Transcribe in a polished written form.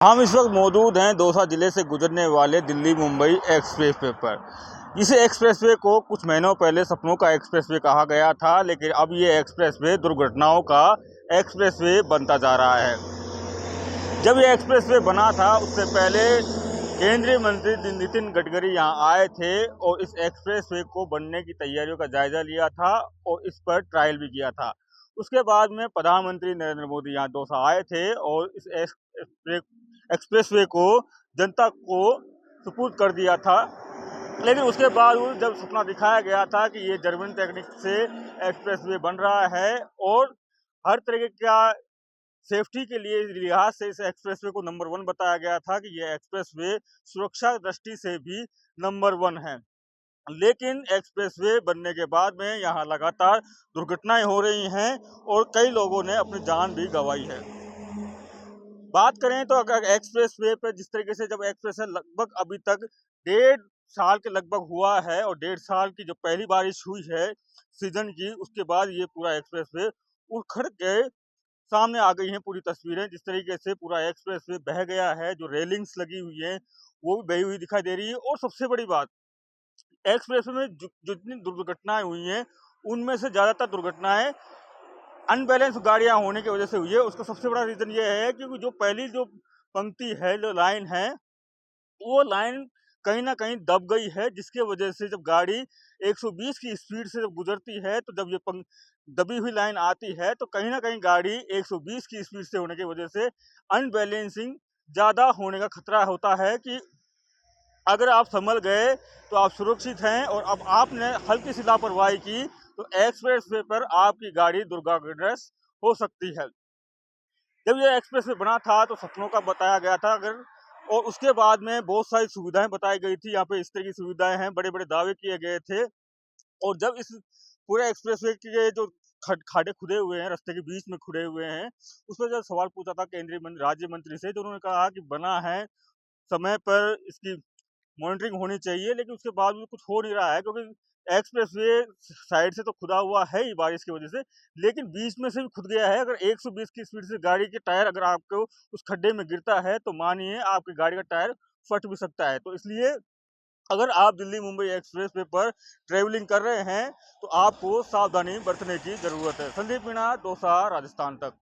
हम इस वक्त मौजूद हैं दौसा जिले से गुजरने वाले दिल्ली मुंबई एक्सप्रेसवे पर। इस एक्सप्रेसवे को कुछ महीनों पहले सपनों का एक्सप्रेसवे कहा गया था, लेकिन अब ये एक्सप्रेसवे दुर्घटनाओं का एक्सप्रेसवे बनता जा रहा है। जब ये एक्सप्रेसवे बना था उससे पहले केंद्रीय मंत्री नितिन गडकरी यहाँ आए थे और इस एक्सप्रेसवे को बनने की तैयारियों का जायजा लिया था और इस पर ट्रायल भी किया था। उसके बाद में प्रधानमंत्री नरेंद्र मोदी यहाँ दौसा आए थे और इस एक्सप्रेसवे को जनता को सुपुर्द कर दिया था। लेकिन उसके बाद जब सपना दिखाया गया था कि ये जर्मन टेक्निक से एक्सप्रेसवे बन रहा है और हर तरीके का सेफ्टी के लिए लिहाज से इस एक्सप्रेसवे को नंबर 1 बताया गया था कि ये एक्सप्रेसवे सुरक्षा दृष्टि से भी नंबर 1 है। लेकिन एक्सप्रेसवे बनने के बाद में यहाँ लगातार दुर्घटनाएं हो रही हैं और कई लोगों ने अपनी जान भी गंवाई है। बात करें तो अगर एक्सप्रेसवे पर जिस तरीके से जब एक्सप्रेस लगभग अभी तक 1.5 साल के लगभग हुआ है और 1.5 साल की जो पहली बारिश हुई है सीजन की, उसके बाद ये पूरा एक्सप्रेसवे उखड़ के सामने आ गई हैं पूरी तस्वीरें। जिस तरीके से पूरा एक्सप्रेसवे बह गया है, जो रेलिंग्स लगी हुई है वो भी बही हुई दिखाई दे रही है। और सबसे बड़ी बात, एक्सप्रेसवे में जितनी दुर्घटनाएं हुई हैं उनमें से ज्यादातर दुर्घटनाएं अनबैलेंस गाड़ियां होने की वजह से हुई है। उसका सबसे बड़ा रीजन ये है कि जो पहली जो पंक्ति है, जो लाइन है, वो लाइन कहीं ना कहीं दब गई है, जिसके वजह से जब गाड़ी 120 की स्पीड से जब गुजरती है तो जब ये दबी हुई लाइन आती है तो कहीं ना कहीं गाड़ी 120 की स्पीड से होने की वजह से अनबैलेंसिंग ज्यादा होने का खतरा होता है कि अगर आप संभल गए तो आप सुरक्षित हैं, और अब आपने हल्की सी लापरवाही की तो एक्सप्रेसवे पर आपकी गाड़ी दुर्घटनाग्रस्त हो सकती है। जब ये एक्सप्रेसवे बना था तो सपनों का बताया गया था, अगर और उसके बाद में बहुत सारी सुविधाएं बताई गई थी। यहाँ पे इस तरह की सुविधाएं हैं, बड़े बड़े दावे किए गए थे। और जब इस पूरे एक्सप्रेसवे के जो खाडे खुदे हुए हैं, रास्ते के बीच में खुदे हुए हैं, उस पर जब सवाल पूछा था केंद्रीय राज्य मंत्री से, तो उन्होंने कहा कि बना है समय पर, इसकी मॉनिटरिंग होनी चाहिए, लेकिन उसके बाद भी कुछ हो नहीं रहा है क्योंकि एक्सप्रेसवे साइड से तो खुदा हुआ है ही बारिश की वजह से, लेकिन बीच में से भी खुद गया है। अगर 120 की स्पीड से गाड़ी के टायर अगर आपको उस खड्डे में गिरता है तो मानिए आपकी गाड़ी का टायर फट भी सकता है। तो इसलिए अगर आप दिल्ली मुंबई एक्सप्रेसवे पर ट्रेवलिंग कर रहे हैं तो आपको सावधानी बरतने की जरूरत है। संदीप मीणा, दौसा, राजस्थान तक।